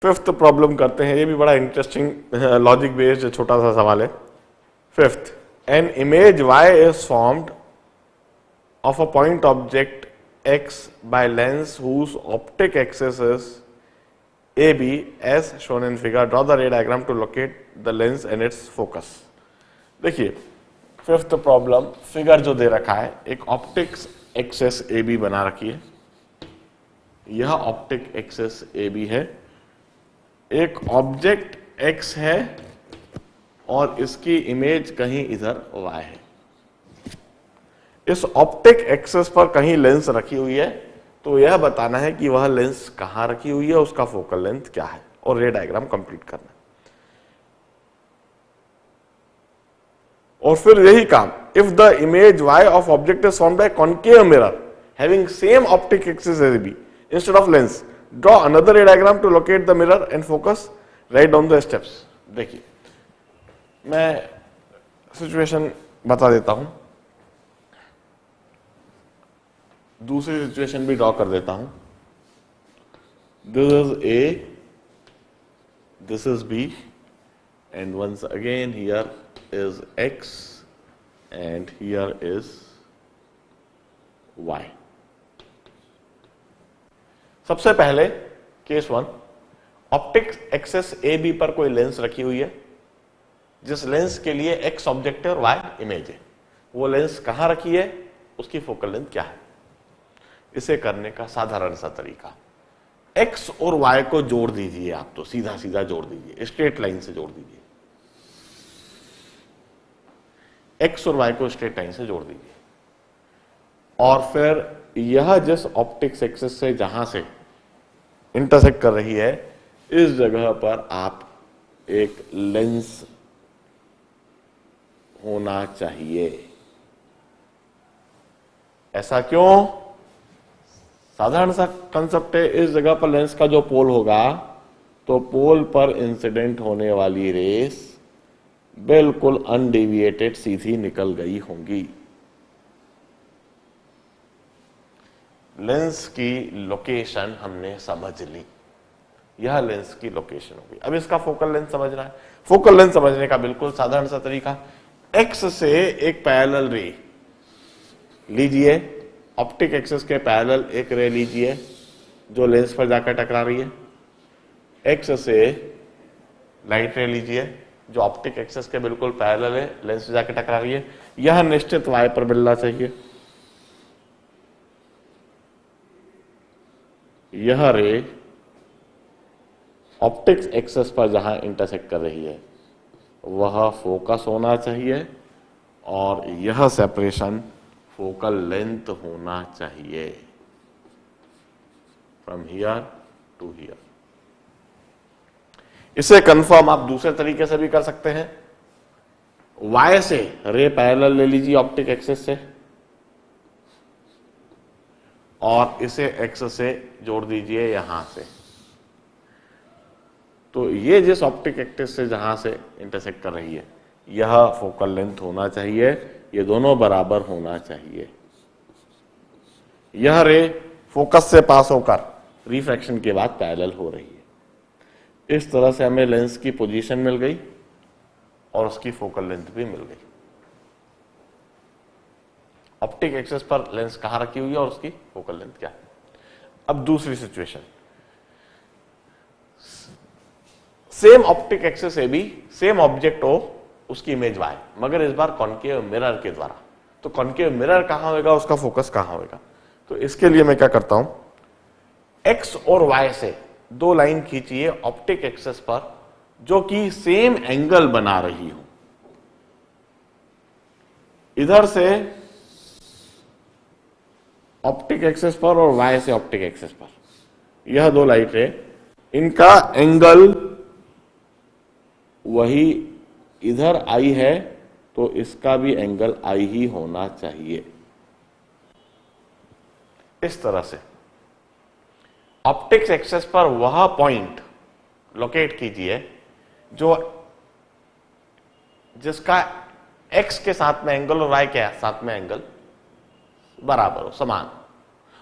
Fifth problem करते हैं, ये भी बड़ा इंटरेस्टिंग लॉजिक बेस्ड छोटा सा सवाल है। Fifth, an image Y is formed of a point object X by lens whose optic axis is A B as shown in figure, draw the ray diagram to locate the lens and its focus. देखिए fifth problem, figure जो दे रखा है, एक optics axis A B बना रखी है, यह ऑप्टिक एक्सिस ए बी है, एक ऑब्जेक्ट x है और इसकी इमेज कहीं इधर y है। इस ऑप्टिक एक्सिस पर कहीं लेंस रखी हुई है, तो यह बताना है कि वह लेंस कहां रखी हुई है, उसका फोकल लेंथ क्या है, और रे डायग्राम कंप्लीट करना। और फिर यही काम, if the image y of object is formed by concave mirror having same optic axis as B instead of lens, draw another ray diagram to locate the mirror and focus, write down the steps. देखिए मैं situation बता देता हूं, दूसरी situation भी draw कर देता हूं। This is A, this is B, and once again here is x and here is y। सबसे पहले case one, optic axis A B पर कोई लेंस रखी हुई है, जिस लेंस के लिए x ऑब्जेक्ट है और y इमेज है। वो लेंस कहां रखी है, उसकी फोकल लेंथ क्या है। इसे करने का साधारण सा तरीका, x और y को जोड़ दीजिए, आप तो सीधा सीधा जोड़ दीजिए, स्ट्रेट लाइन से जोड़ दीजिए, x और y को स्ट्रेट लाइन से जोड़ दीजिए, और फिर यह जिस ऑप्टिक्स एक्सिस से जहां से इंटरसेक्ट कर रही है, इस जगह पर आप एक लेंस होना चाहिए। ऐसा क्यों? साधारण सा कंसेप्ट है, इस जगह पर लेंस का जो पोल होगा, तो पोल पर इंसिडेंट होने वाली रेस बिल्कुल अनडेविएटेड सीधी निकल गई होंगी। लेंस की लोकेशन हमने समझ ली, यह लेंस की लोकेशन होगी। अब इसका फोकल लेंथ समझना है। फोकल लेंथ समझने का बिल्कुल साधारण सा तरीका, एक्स से एक पैरेलल रे लीजिए, ऑप्टिक एक्सिस के पैरेलल एक रे लीजिए जो लेंस पर जाकर टकरा रही है। एक्स से लाइट रे लीजिए जो ऑप्टिक एक्सिस के बिल्कुल पैरेलल है, लेंस से जाकर टकरा रही है। यह निश्चित y पर मिलना चाहिए। यह रे ऑप्टिक एक्सिस पर जहां इंटरसेक्ट कर रही है वह फोकस होना चाहिए, और यह सेपरेशन फोकल लेंथ होना चाहिए, फ्रॉम हियर टू हियर। इसे कंफर्म आप दूसरे तरीके से भी कर सकते हैं। y से रे पैरेलल ले लीजिए ऑप्टिक एक्सिस से, और इसे x से जोड़ दीजिए यहां से। तो ये जिस ऑप्टिक एक्सिस से जहां से इंटरसेक्ट कर रही है, यह फोकल लेंथ होना चाहिए, ये दोनों बराबर होना चाहिए। यह रे फोकस से पास होकर रिफ्रैक्शन के बाद पैरेलल हो रही है। इस तरह से हमें लेंस की पोजीशन मिल गई और उसकी फोकल लेंथ भी मिल गई। ऑप्टिक एक्सिस पर लेंस कहां रखी हुई है और उसकी फोकल लेंथ क्या है। अब दूसरी situation, same optic axis A B, same object O, उसकी इमेज y, मगर इस बार कॉन्केव मिरर के द्वारा। तो कॉन्केव मिरर कहां होगा, उसका फोकस कहां होगा। तो इसके लिए मैं क्या करता हूं, x और y से दो लाइन खींचिए ऑप्टिक एक्सिस पर जो कि सेम एंगल बना रही हो। इधर से ऑप्टिक एक्सिस पर और y से ऑप्टिक एक्सिस पर, यह दो लाइट है, इनका एंगल वही इधर I है, तो इसका भी एंगल I ही होना चाहिए। इस तरह से ऑप्टिक्स एक्सिस पर वह पॉइंट लोकेट कीजिए जो जिसका x के साथ में एंगल और y के साथ में एंगल बराबर हो, समान।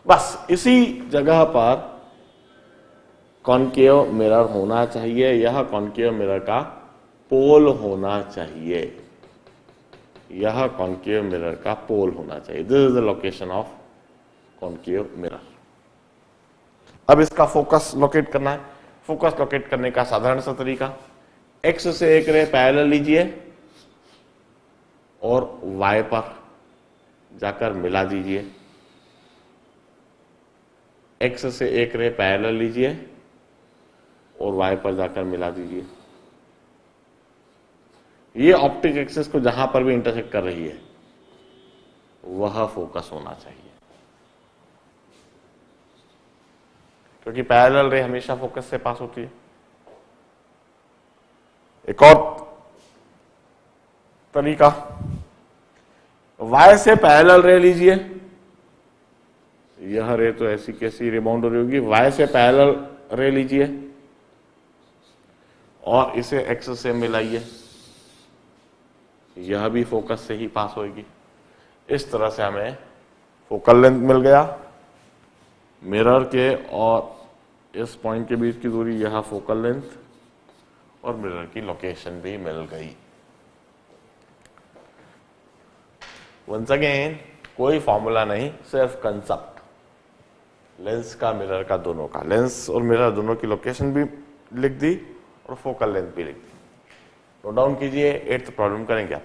बस इसी जगह पर कॉन्केव मिरर होना चाहिए, यह कॉन्केव मिरर का पोल होना चाहिए, यह कॉन्केव मिरर का पोल होना चाहिए। This is the location of concave mirror. अब इसका फोकस लोकेट करना है। फोकस लोकेट करने का साधारण सा तरीका, एक्स से एक रे पैरेलल लीजिए और वाई पर जाकर मिला दीजिए। एक्स से एक रे पैरेलल लीजिए और वाई पर जाकर मिला दीजिए। ये ऑप्टिक एक्सिस को जहां पर भी इंटरसेक्ट कर रही है वह फोकस होना चाहिए, क्योंकि पैरेलल रे हमेशा फोकस से पास होती है। एक और तरीका, वाई से पैरेलल रे लीजिए, यह रे तो ऐसी कैसी रिबाउंड हो रही होगी, वाई से पैरेलल रे लीजिए और इसे एक्स से मिलाइए, यह भी फोकस से ही पास होगी। इस तरह से हमें फोकल लेंथ मिल गया, मिरर के और इस पॉइंट के बीच की दूरी यह फोकल लेंथ, और मिरर की लोकेशन भी मिल गई। वंस अगेन कोई फॉर्मूला नहीं, सिर्फ कंसेप्ट, लेंस का मिरर का दोनों का, लेंस और मिरर दोनों की लोकेशन भी लिख दी और फोकल लेंथ भी लिख दी। नोट डाउन कीजिए, 8th प्रॉब्लम करेंगे आप।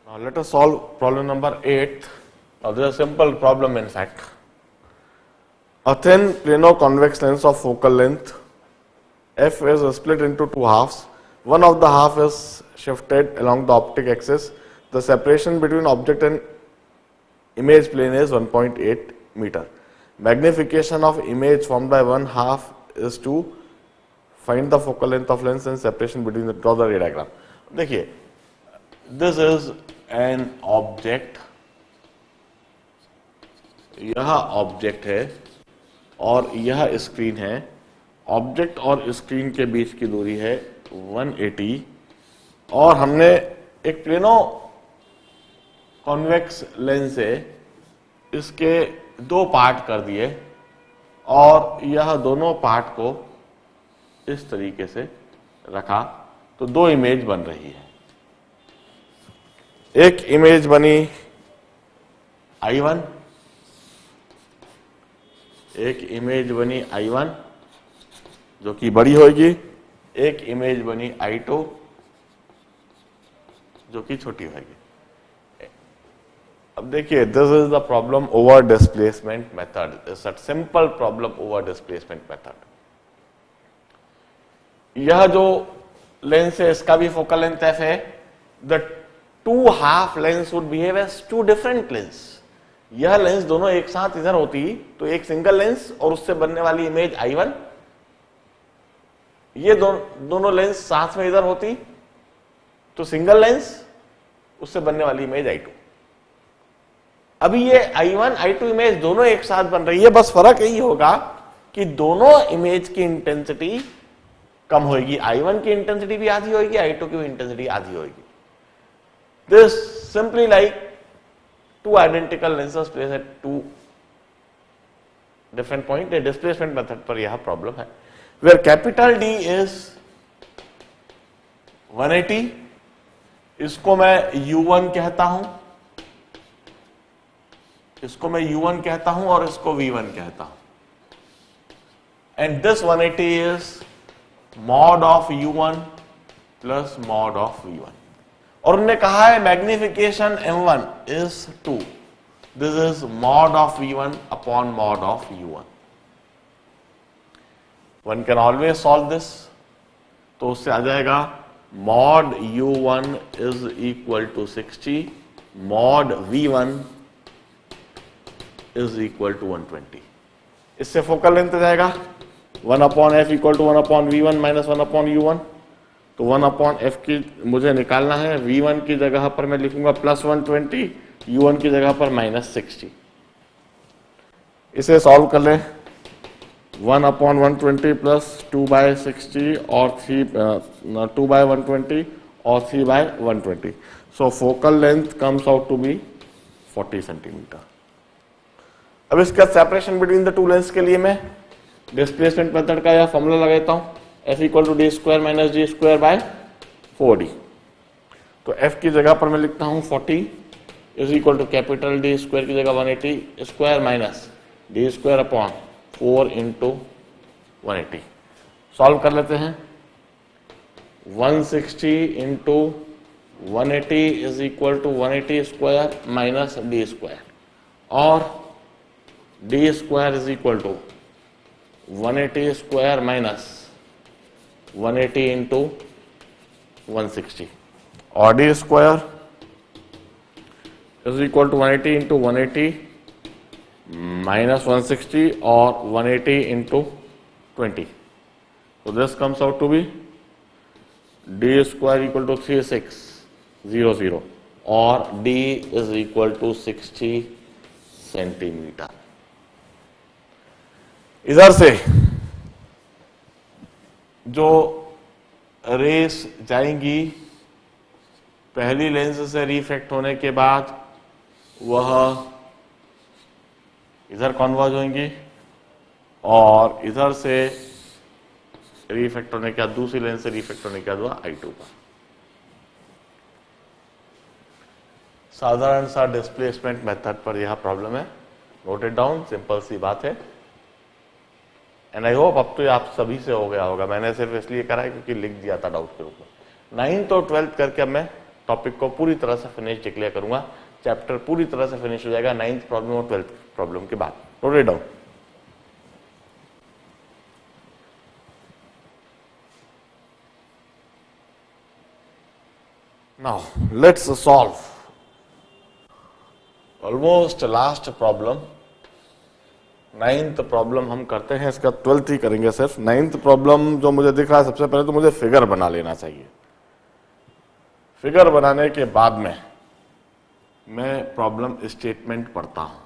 Now let us solve problem number 8. Now this is a simple problem in fact. A thin plano-convex lens of focal length f is split into two halves. One of the half is shifted along the optic axis. The separation between object and image plane is 1.8 meter. Magnification of image formed by one half is to find the focal length of lens and separation between the, draw the ray diagram. देखिए, this is an object, यह object है और यह screen है। Object और screen के बीच की दूरी है 180 और हमने एक प्लेनो कॉन्वेक्स लेंस से इसके दो पार्ट कर दिए और यह दोनों पार्ट को इस तरीके से रखा तो दो इमेज बन रही है। एक इमेज बनी I1, एक इमेज बनी I1 जो कि बड़ी होगी, एक इमेज बनी I2 जो कि छोटी होगी। अब देखिए, this is the problem over displacement method, it's a simple problem over displacement method. यह जो लेंस है इसका भी फोकल लेंथ f है। The two half lens would behave as two different lens. यह लेंस दोनों एक साथ इधर होती तो एक सिंगल लेंस और उससे बनने वाली इमेज I1, ये दोनों लेंस साथ में इधर होती तो सिंगल लेंस, उससे बनने वाली इमेज I2। अभी ये I1 I2 इमेज दोनों एक साथ बन रही है, बस फर्क यही होगा कि दोनों इमेज की इंटेंसिटी कम होगी। I1 की इंटेंसिटी भी आधी होगी, I2 की इंटेंसिटी आधी होगी। This simply like two identical lenses placed at two different points. A displacement method पर यह प्रॉब्लम है, where capital D is 180, इसको मैं U1 कहता हूं, इसको मैं U1 कहता हूं और इसको V1 कहता हूं। And this 180 is mod of U1 plus mod of V1। और उन्होंने कहा है magnification M1 is 2, this is mod of V1 upon mod of U1। One can always solve this, तो उससे आ जाएगा mod U1 is equal to 60, mod V1 is equal to 120। इससे focal length आ जाएगा 1 upon f equal to 1 upon V1 minus 1 upon U1। तो 1 upon f की मुझे निकालना है, V1 की जगह पर मैं लिखूंगा +120, U1 की जगह पर -60। इसे सॉल्व कर लें, 1/120 प्लस 2/60 और 2/120 और 3/120. So focal length comes out to be 40 centimetre. अब इसका separation between the two lens के लिए मैं डिस्प्लेसमेंट मेथड का यह फॉर्मूला लगाता हूं, F = d² - d² / 4d. तो F की जगह पर मैं लिखता हूं 40 = कैपिटल D² की जगह 180² माइनस d² / 4 × 180. सॉल्व कर लेते हैं. 160 × 180 = 180² माइनस d² और d² = 180² माइनस 180 × 160 और d² = 180 × 180 minus 160 or 180 into 20. So this comes out to be d² = 3600 or d = 60 centimetre. इधर से जो रेस जाएंगी पहली लेंस से रिफ्रैक्ट होने के बाद वह इधर कन्वर्ज होंगी और इधर से रिफ्रैक्ट होने के बाद दूसरी लेंस से रिफ्रैक्ट होने के बाद वह I2 पर. साधारण सा डिस्प्लेसमेंट मेथड पर यह प्रॉब्लम है. नोट इट डाउन, सिंपल सी बात है. एंड आई होप अब तो आप सभी से हो गया होगा. मैंने सिर्फ इसलिए करा है क्योंकि लिख दिया था डाउट के रूप में. 9th और 12th करके अब मैं टॉपिक को पूरी तरह से फिनिश डिक्लेयर करूंगा. चैप्टर पूरी तरह से फिनिश हो जाएगा 9th प्रॉब्लम और 12th प्रॉब्लम के बाद. Note it down. Now let's solve almost last problem. 9th problem हम करते हैं, इसका 12th ही करेंगे सिर्फ. 9th प्रॉब्लम जो मुझे दिख रहा है, सबसे पहले तो मुझे फिगर बना लेना चाहिए. फिगर बनाने के बाद में मैं प्रॉब्लम स्टेटमेंट पढ़ता हूं.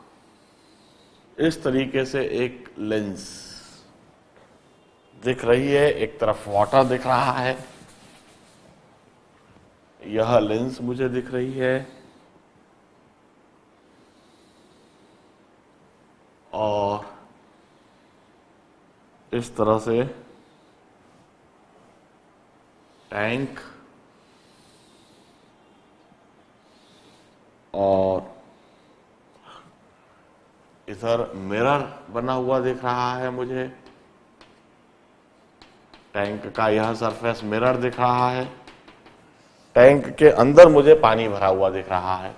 इस तरीके से एक लेंस दिख रही है, एक तरफ वाटर दिख रहा है, यह लेंस मुझे दिख रही है और इस तरह से टैंक और इधर मिरर बना हुआ दिख रहा है मुझे. टैंक का यह सरफेस मिरर दिख रहा है. टैंक के अंदर मुझे पानी भरा हुआ दिख रहा है.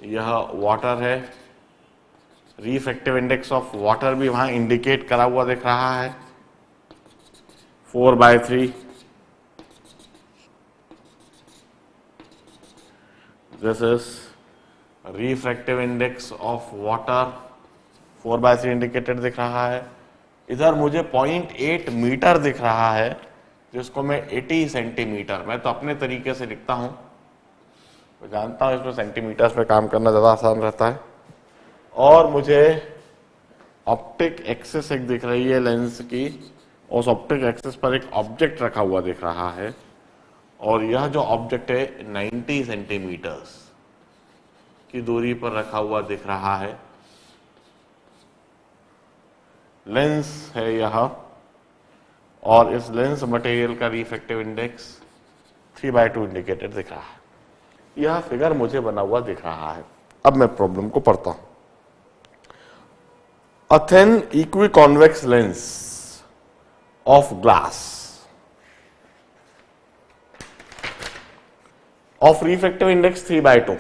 यह वाटर है. रिफ्रैक्टिव इंडेक्स ऑफ वाटर भी वहां इंडिकेट करा हुआ दिख रहा है 4/3. This is refractive index of water 4/3 indicated दिख रहा है. इधर मुझे 0.8 मीटर दिख रहा है जिसको मैं 80 सेंटीमीटर, मैं तो अपने तरीके से लिखता हूं, मैं जानता हूं इसमें सेंटीमीटर्स में काम करना ज्यादा आसान रहता है. और मुझे ऑप्टिक एक्सिस एक दिख रही है लेंस की, उस ऑप्टिक एक्सिस पर एक ऑब्जेक्ट रखा हुआ दिख रहा है और यह जो ऑब्जेक्ट है 90 सेंटीमीटर्स की दूरी पर रखा हुआ दिख रहा है. लेंस है यह और इस लेंस मटेरियल का रिफ्रैक्टिव इंडेक्स 3/2 इंडिकेटेड दिख रहा है. यह फिगर मुझे बना हुआ दिख रहा है. अब मैं प्रॉब्लम को पढ़ता हूं. A thin equiconvex lens of glass of refractive index 3/2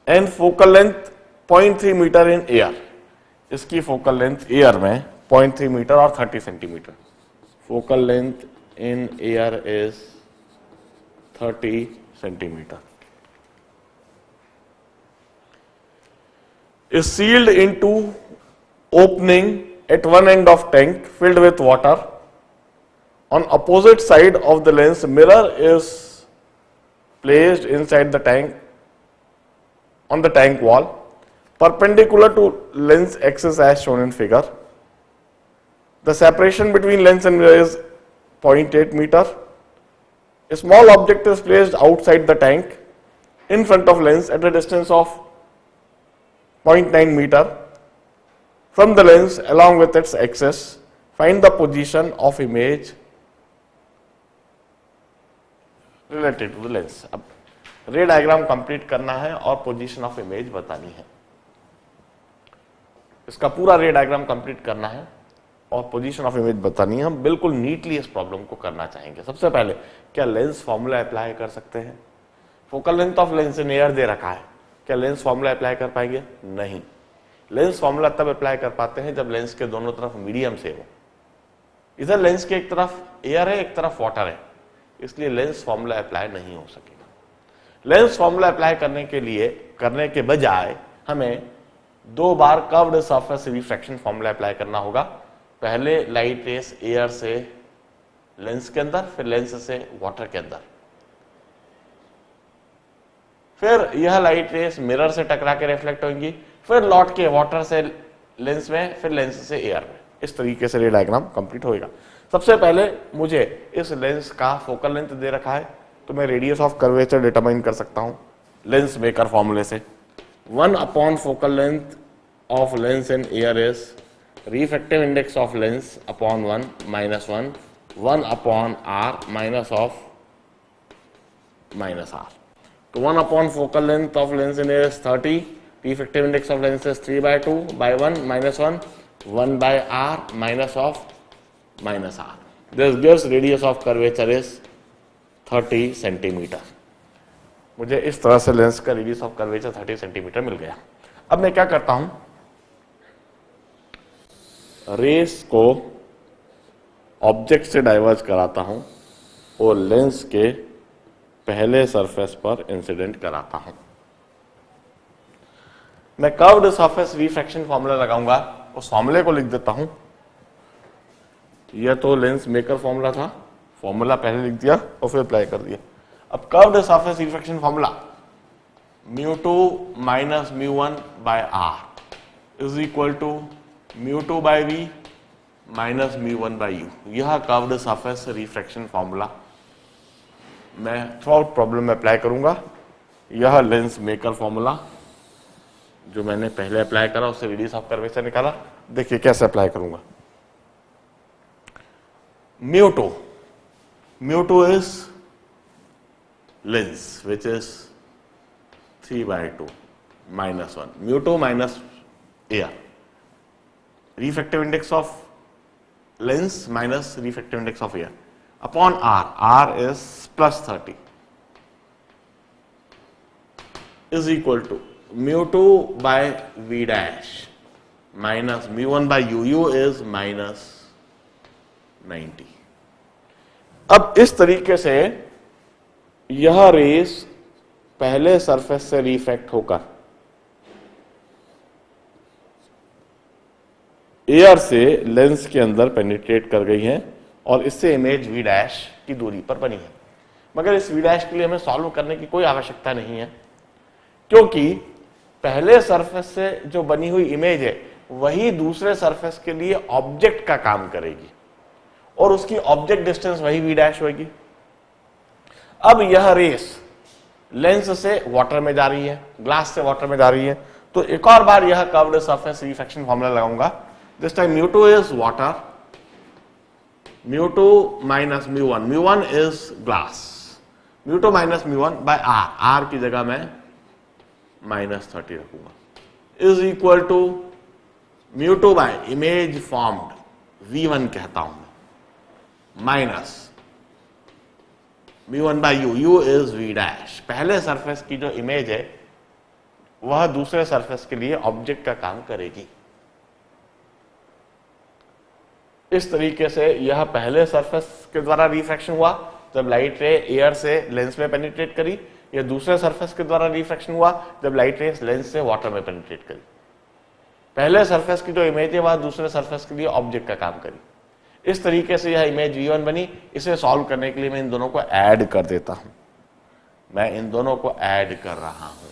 and focal length 0.3 metre in air. इसकी फोकल लेंथ एयर में 0.3 मीटर और 30 centimetre. Focal length in air is 30 centimetre. is sealed into opening at one end of tank filled with water. On opposite side of the lens, mirror is placed inside the tank on the tank wall. perpendicular to lens axis as shown in figure. The separation between lens and mirror is 0.8 meter. A small object is placed outside the tank in front of lens at a distance of 0.9 meter from the lens along with its axis. Find the position of image related to the lens. अब रे diagram complete करना है और position of image बतानी है। इसका पूरा रे डायग्राम कंप्लीट करना है और पोजीशन ऑफ इमेज बतानी है। हम बिल्कुल नीटली इस प्रॉब्लम को करना चाहेंगे। सबसे पहले क्या लेंस फॉर्मूला अप्लाई कर सकते हैं? Focal length of lens in air दे रखा है, क्या लेंस फॉर्मूला अप्लाई कर पाएंगे? नहीं। लेंस फॉर्मूला तब अप्लाई कर पाते हैं जब लेंस के दोनों तरफ मीडियम से हो। इधर लेंस के एक तरफ एयर है, एक तरफ वाटर है, इसलिए लेंस फॉर्मूला अप्लाई नहीं हो सकेगा। लेंस फॉर्मूला अप्लाई करने के बजाय हमें 2 बार curved surface refraction formula apply करना होगा। पहले लाइट रेस एयर से लेंस के अंदर, फिर लेंस से वाटर के अंदर, फिर यह लाइट रेस मिरर से टकरा के रिफ्लेक्ट होंगी, फिर लौट के वाटर से लेंस में, फिर लेंस से एयर में। इस तरीके से ये डायग्राम कंप्लीट होएगा। सबसे पहले मुझे इस लेंस का फोकल लेंथ दे रखा है, तो मैं रेडियस ऑफ कर्वेचर डिटरमाइन कर सकता हूं लेंस मेकर फॉर्मूले से। 1 upon focal length of lens in air is refractive index of lens upon 1 minus 1 upon R minus of minus R. तो 1 upon focal length of lens in air is 30, refractive index of lens is 3/2 by 1 minus 1 by r minus of minus r. This gives radius of curvature is 30 centimetre. मुझे इस तरह से lens का radius of curvature 30 centimetre मिल गया। अब मैं क्या करता हूं, रेस को ऑब्जेक्ट से डाइवर्ज कराता हूं और लेंस के पहले सरफेस पर इंसिडेंट कराता हूं। मैं कर्व्ड सरफेस रिफ्रैक्शन फॉर्मूला लगाऊंगा, उस फॉर्मूले को लिख देता हूं। यह तो लेंस मेकर फॉर्मूला था, फॉर्मूला पहले लिख दिया और फिर अप्लाई कर दिया। अब curved surface refraction formula μ2 minus μ1 by r is equal to μ2 by v minus μ1 by u। यह कर्व्ड सरफेस रिफ्रैक्शन फॉर्मूला मैं थ्रू आउट प्रॉब्लम में अप्लाई करूंगा। यह लेंस मेकर फॉर्मूला जो मैंने पहले अप्लाई करा, उससे रेडियस ऑफ कर्वेचर निकाला। देखिए कैसे अप्लाई करूंगा। μ2 is lens which is 3/2 minus 1, μ2 minus air, refractive index of lens minus refractive index of air upon r is plus 30 is equal to μ2 by v dash minus μ1 by u is minus 90। अब इस तरीके से यह race पहले surface से refract होकर air से lens के अंदर पेनिट्रेट कर गई है और इससे इमेज v डैश की दूरी पर बनी है। मगर इस v डैश के लिए हमें सॉल्व करने की कोई आवश्यकता नहीं है, क्योंकि पहले सरफेस से जो बनी हुई इमेज है वही दूसरे सरफेस के लिए ऑब्जेक्ट का काम करेगी और उसकी ऑब्जेक्ट डिस्टेंस वही v डैश होगी। अब यह रेस लेंस से वाटर में जा रही है, ग्लास से वाटर में जा रही है, तो एक और बार यह कर्व्ड सरफेस रिफ्रैक्शन फॉर्मूला लगाऊंगा। This time μ2 is water, μ2 minus μ1 is glass, μ2 minus μ1 by r की जगह मैं माइनस 30 रखूंगा, is equal to μ2 by image formed v1 कहता हूं मैं, minus μ1 by u is v dash. पहले सरफेस की जो इमेज है वह दूसरे सरफेस के लिए ऑब्जेक्ट का काम करेगी। इस तरीके से यह पहले सरफेस के द्वारा रिफ्रैक्शन हुआ जब लाइट रे एयर से लेंस में पेनिट्रेट करी, यह दूसरे सरफेस के द्वारा रिफ्रैक्शन हुआ जब लाइट रे लेंस से वाटर में पेनिट्रेट करी। पहले सरफेस की जो इमेज है वह दूसरे सरफेस के लिए ऑब्जेक्ट का काम करी। इस तरीके से यह इमेज v1 बनी। इसे सॉल्व करने के लिए मैं इन दोनों को ऐड कर देता हूं, मैं इन दोनों को ऐड कर रहा हूं।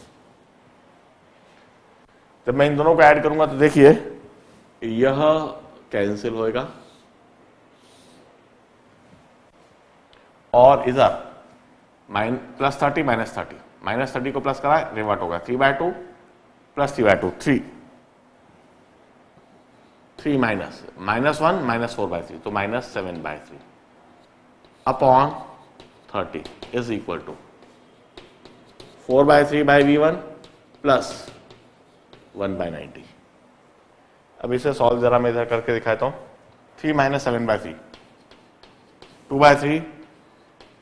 जब मैं इन दोनों को ऐड करूंगा तो देखिए यह कैंसिल होएगा और इधर +30 -30 को प्लस करा रिवर्ट होगा 3/2 + 3/2 3 माइनस -1 -4/3 तो -7/3 upon 30 is equal to 4/3/V1 plus 1/90। अब इसे सॉल्व जरा मैं इधर करके दिखाता हूं। 3 - 7/3 2/3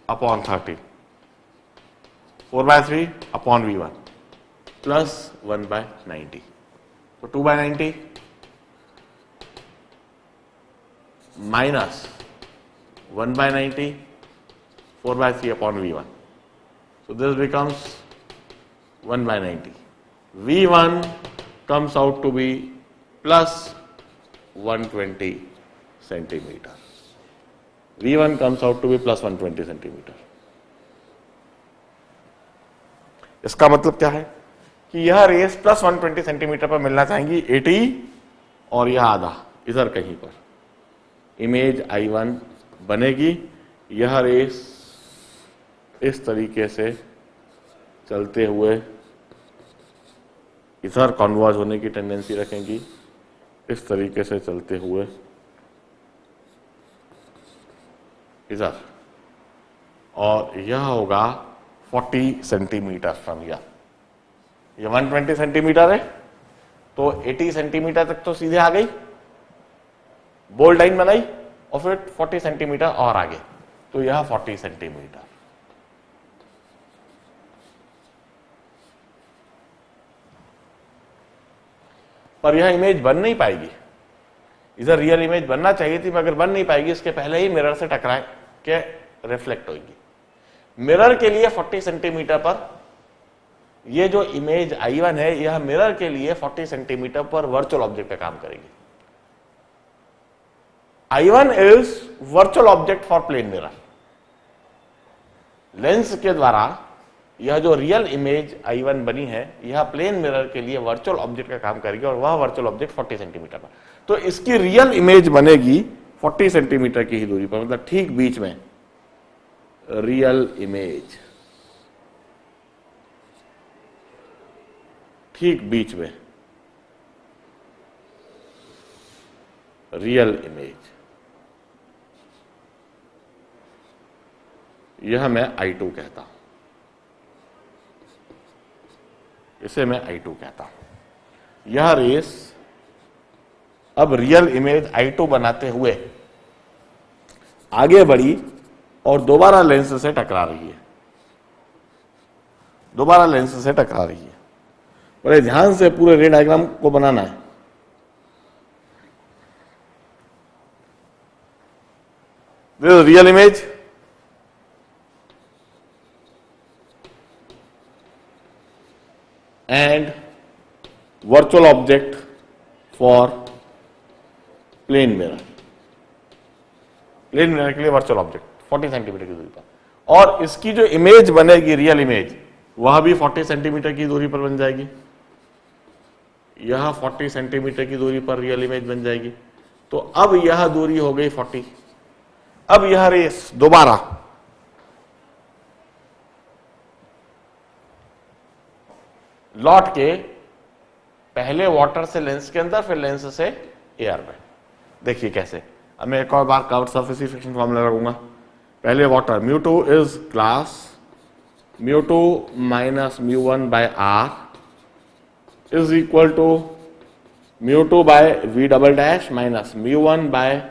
अपॉन 30 4/3 अपॉन V1 प्लस 1/90 तो 2/90 minus 1/90 4/3 upon V1. So this becomes 1/90. V1 comes out to be plus 120 centimeter. V1 comes out to be plus 120 centimeter. इसका मतलब क्या है कि यह रेस प्लस 120 सेंटीमीटर पर मिलना चाहेंगी 80 और यह आधा इधर कहीं पर इमेज I1 बनेगी। यह रेस इस तरीके से चलते हुए इधर कन्वर्ज होने की टेंडेंसी रखेंगी, इस तरीके से चलते हुए इधर, और यह होगा 40 सेंटीमीटर फ्रॉम हियर। ये 120 सेंटीमीटर है तो 80 सेंटीमीटर तक तो सीधे आ गई, बोल्ड लाइन बनाई और फिर 40 सेंटीमीटर और आगे, तो यह 40 सेंटीमीटर। पर यह इमेज बन नहीं पाएगी, इधर रियल इमेज बनना चाहिए थी मगर बन नहीं पाएगी, इसके पहले ही मिरर से टकराए के रिफ्लेक्ट होगी। मिरर के लिए 40 सेंटीमीटर पर ये जो इमेज I1 है, यह मिरर के लिए 40 सेंटीमीटर पर वर्चुअल ऑब्जेक्ट पे काम करेगी। I1 is virtual object for plane mirror. Lens के द्वारा यह जो रियल इमेज I1 बनी है, यह प्लेन मिरर के लिए वर्चुअल ऑब्जेक्ट का काम करेगी और वह वर्चुअल ऑब्जेक्ट 40 सेंटीमीटर पर। तो इसकी रियल इमेज बनेगी 40 सेंटीमीटर की ही दूरी पर, मतलब ठीक बीच में रियल इमेज, ठीक बीच में रियल इमेज। यह मैं I2 कहता हूं, इसे मैं I2 कहता हूं। यह रेस अब रियल इमेज I2 बनाते हुए आगे बढ़ी और दोबारा लेंस से टकरा रही है, दोबारा लेंस से टकरा रही है। बड़े ध्यान से पूरे रे डायग्राम को बनाना है। This is real image, and virtual object for plane mirror। Plane mirror के लिए वर्चुअल ऑब्जेक्ट 40 सेंटीमीटर की दूरी पर, और इसकी जो इमेज बनेगी रियल इमेज, वह भी 40 सेंटीमीटर की दूरी पर बन जाएगी। यह 40 सेंटीमीटर की दूरी पर रियल इमेज बन जाएगी। तो अब यह दूरी हो गई 40। अब यह रेस दोबारा लौट के पहले वाटर से लेंस के अंदर, फिर लेंस से एयर में। देखिए कैसे। अब मैं एक और बार कर्व्ड सरफेस रिफ्लेक्शन फॉर्मूला लगाऊंगा। पहले water, μ2 is glass, μ2 minus μ1 by r is equal to μ2 by v double dash minus μ1 by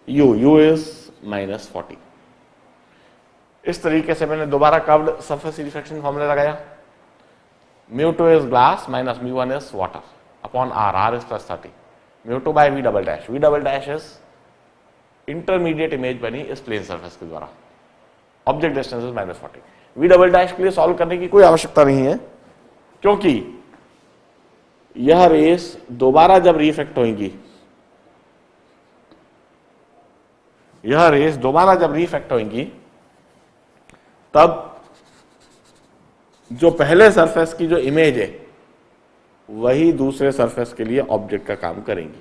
u, u is -40। इस तरीके से मैंने दोबारा कर्व्ड सरफेस रिफ्लेक्शन फॉर्मूला लगाया। μ2 is glass minus μ1 is water upon r, r is +30, μ2 by v double dash, v double dash is intermediate image बनी इस plane surface के द्वारा, object distance is -40। v double dash के लिए solve करने की कोई आवश्यकता नहीं है, क्योंकि यह रेस दोबारा जब रिफ्लेक्ट होंगी, यह रेस दोबारा जब रिफ्लेक्ट होंगी, तब जो पहले सरफेस की जो इमेज है वही दूसरे सरफेस के लिए ऑब्जेक्ट का काम करेंगी।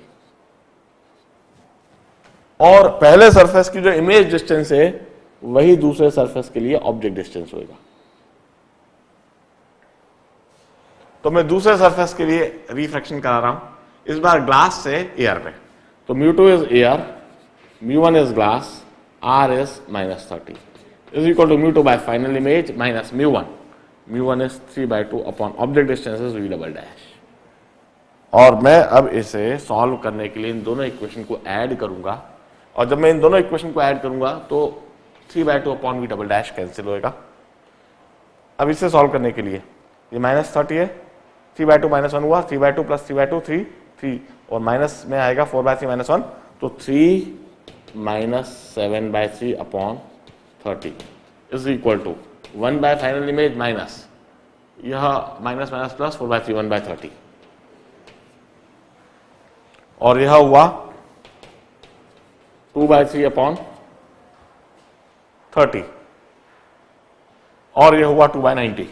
और पहले सरफेस की जो इमेज डिस्टेंस है वही दूसरे सरफेस के लिए ऑब्जेक्ट डिस्टेंस होगा। तो मैं दूसरे सरफेस के लिए रिफ्रैक्शन करा रहा हूं, इस बार ग्लास से एयर में। तो μ2 is air, μ1 is glass, r is -30 is equal to μ2 by final image minus μ1। μ1 is 3/2 upon object distance is v double dash. और मैं अब इसे सॉल्व करने के लिए इन दोनों इक्वेशन को ऐड करूंगा, और जब मैं इन दोनों इक्वेशन को ऐड करूंगा तो 3/2 upon v double dash cancel होएगा। अब इसे सॉल्व करने के लिए ये -30 है, 3/2 -1 हुआ, 3/2 प्लस 3/2 3 और माइनस में आएगा 4/3 -1, तो 3 minus 7/3 upon 30 is equal to 1 by final image minus यह माइनस माइनस प्लस 4/3 1/30 और यह हुआ 2/3 अपॉन 30 और यह हुआ 2/90।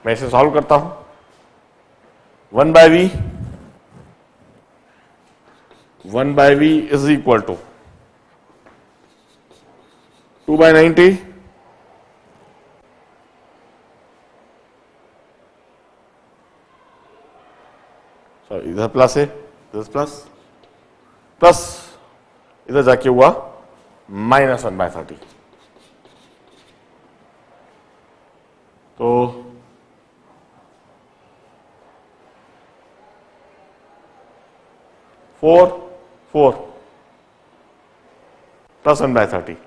मैं इसे सॉल्व करता हूं। 1/v is equal to 2/90 sorry इधर प्लस है, इधर प्लस इधर जाके हुआ -1/30। तो 4 प्लस 1/30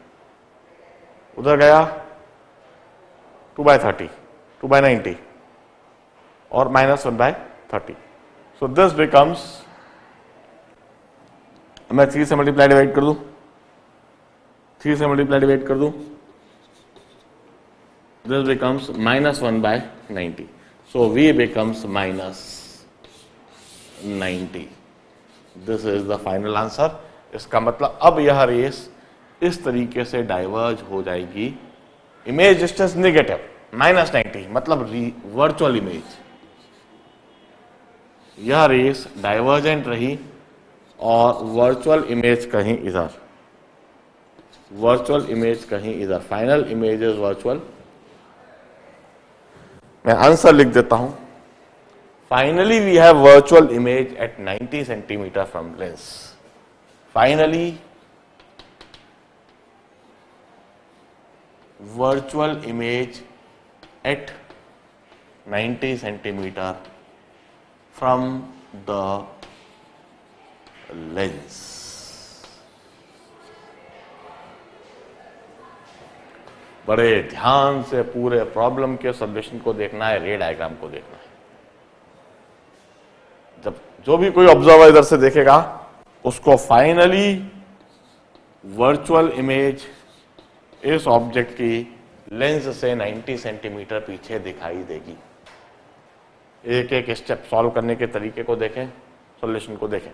उधर गया 2/30 2/90 और -1/30। सो दिस बिकम्स, मैं 3 से मल्टीप्लाई डिवाइड कर दूं, 3 से मल्टीप्लाई डिवाइड कर दूं, this becomes -1/90. So v becomes -90. This is the final answer. इसका मतलब अब यह रेस इस तरीके से डाइवर्ज हो जाएगी, इमेज डिस्टेंस नेगेटिव -90 मतलब वर्चुअल इमेज, यह रेस डाइवर्जेंट रही और वर्चुअल इमेज कहीं इधर, वर्चुअल इमेज कहीं इधर, फाइनल इमेज इज वर्चुअल। मैं आंसर लिख देता हूं, finally we have virtual image at 90 centimetre from lens. Finally virtual image at 90 centimeter from the lens. बड़े ध्यान से पूरे प्रॉब्लम के सॉल्यूशन को देखना है, रे डायग्राम को देखना है। जब जो भी कोई ऑब्जर्वर इधर से देखेगा उसको फाइनली वर्चुअल इमेज इस ऑब्जेक्ट की लेंस से 90 सेंटीमीटर पीछे दिखाई देगी। एक एक स्टेप सॉल्व करने के तरीके को देखें, सॉल्यूशन को देखें।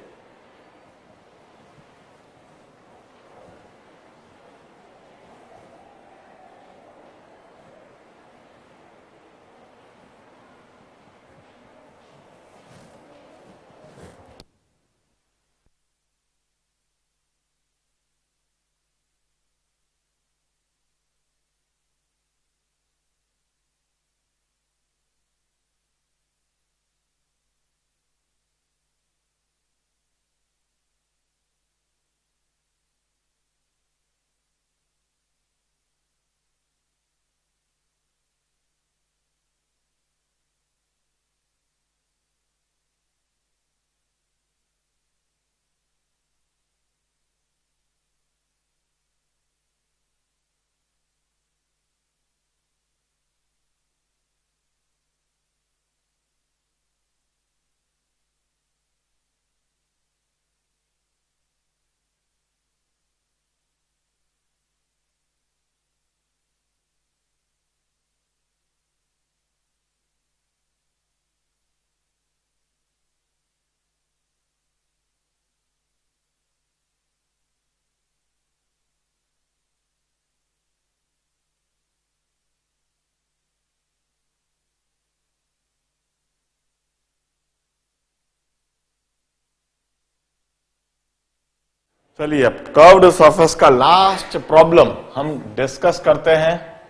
चलिए अब कर्व्ड सरफेस का लास्ट प्रॉब्लम हम डिस्कस करते हैं,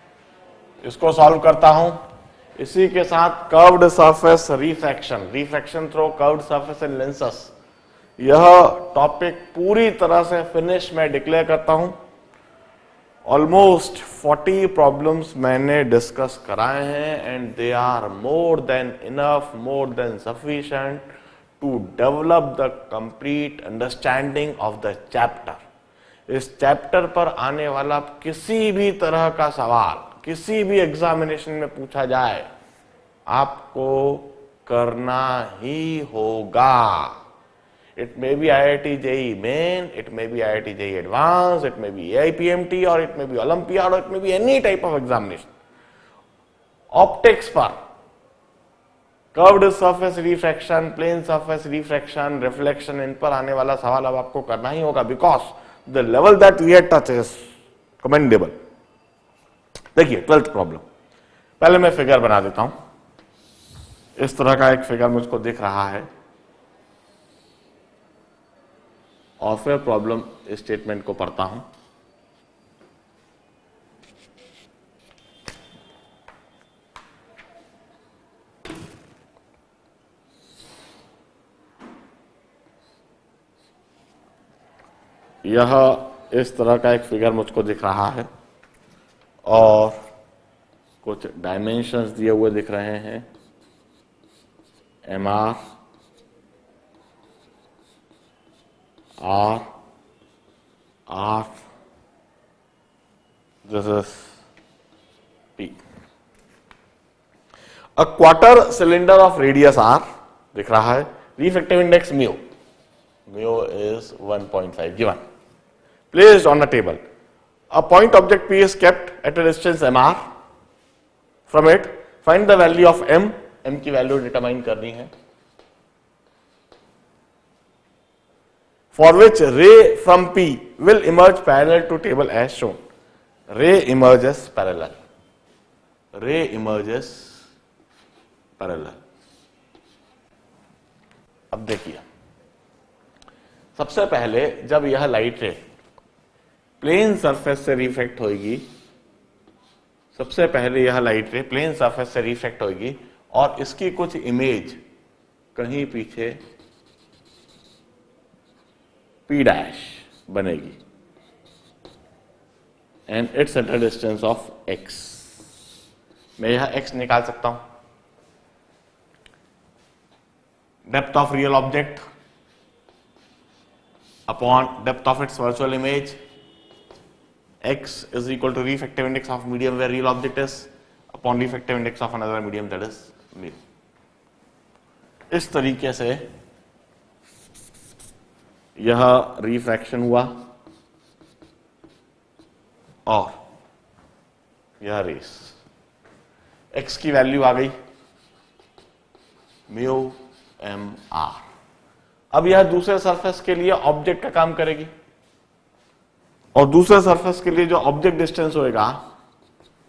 इसको सॉल्व करता हूं। इसी के साथ curved surface refraction through curved surface and lenses, यह टॉपिक पूरी तरह से फिनिश मैं डिक्लेयर करता हूं। ऑलमोस्ट 40 प्रॉब्लम्स मैंने डिस्कस कराए हैं and they are more than enough, more than sufficient to develop the complete understanding of the chapter। इस चैप्टर पर आने वाला किसी भी तरह का सवाल किसी भी एग्जामिनेशन में पूछा जाए, आपको करना ही होगा। It may be IIT JEE main, it may be IIT JEE advance, it may be AIPMT, और इट मे बी ओलंपियाड, और it may be any type of examination. Optics पर curved surface refraction, plane surface refraction, reflection, इन पर आने वाला सवाल अब आपको करना ही होगा, because the level that we have touch is commendable. देखिए 12th प्रॉब्लम, पहले मैं फिगर बना देता हूं। इस तरह का एक फिगर मुझको दिख रहा है और फिर प्रॉब्लम स्टेटमेंट को पढ़ता हूं। यह इस तरह का एक फिगर मुझको दिख रहा है और कुछ डायमेंशंस दिए हुए दिख रहे हैं। MR, R, this is P। A quarter cylinder of radius R दिख रहा है। Refractive index mu is 1.5 given, placed on a table। A point object P is kept at a distance MR from it। Find the value of M की value determine करनी है। For which ray from P will emerge parallel to table as shown। Ray emerges parallel, अब देखिए, सबसे पहले जब यह light रे प्लेन सरफेस से रिफ्लेक्ट होगी, सबसे पहले यह लाइट रे प्लेन सरफेस से रिफ्लेक्ट होगी और इसकी कुछ इमेज कहीं पीछे P' बनेगी and it's at a distance of x। मैं यह x निकाल सकता हूं। Depth of real object upon depth of its virtual image, x is equal to refractive index of medium where real object is upon refractive index of another medium, that is mu। इस तरीके से यह refraction हुआ और यह race, x की value आ गई mu MR। अब यह दूसरे सरफेस के लिए ऑब्जेक्ट का काम करेगी और दूसरे सरफेस के लिए जो ऑब्जेक्ट डिस्टेंस होएगा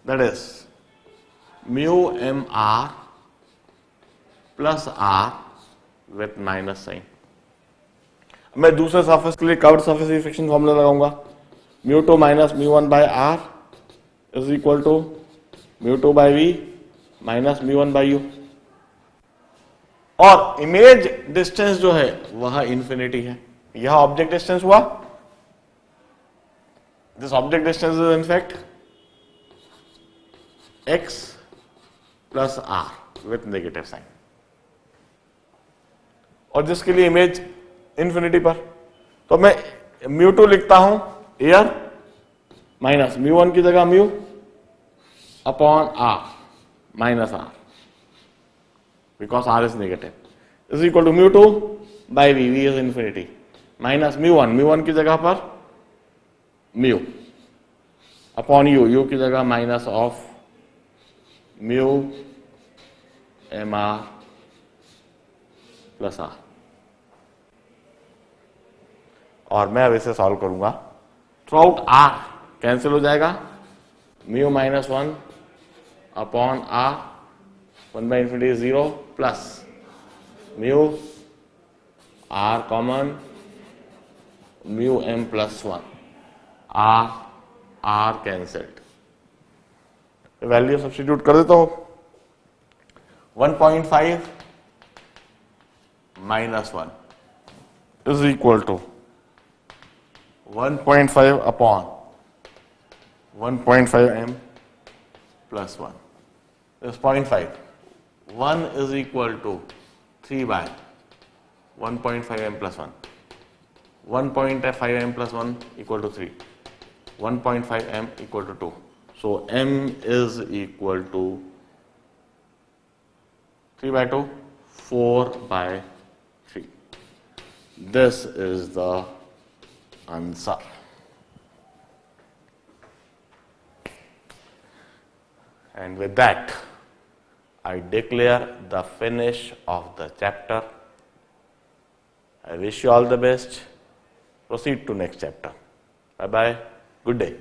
that is mu MR plus R with minus sign. मैं दूसरे सरफेस के लिए कर्व्ड सरफेस रिफ्रैक्शन फॉर्मूला लगाऊंगा। μ2 minus μ1 by R is equal to μ2 by V minus μ1 by U। और इमेज डिस्टेंस जो है वह इंफिनिटी है। यह ऑब्जेक्ट डिस्टेंस हुआ, this object distance is in fact x plus R with negative sign, और जिसके लिए इमेज इंफिनिटी पर, तो मैं μ2 लिखता हूं एयर माइनस μ1 की जगह mu upon R minus R because R is negative is equal to μ2 by V, V is infinity, minus μ1 की जगह पर म्यू अपॉन U की जगह minus of mu MR plus R। और मैं अब इसे सॉल्व करूंगा। थ्रू आउट R कैंसिल हो जाएगा, mu minus 1 upon R 1 by infinity is 0 plus mu R common mu M plus 1 R cancelled. Value substitute कर देता हूं। 1.5 minus 1 is equal to 1.5 upon 1.5 m plus 1 is 0.5. 1 is equal to 3 by 1.5 m plus 1. 1.5 m plus 1 equal to 3. 1.5 m equal to 2. So m is equal to 3 by 2, 4 by 3. This is the answer. And with that, I declare the finish of the chapter. I wish you all the best. Proceed to next chapter. Bye bye. Good day.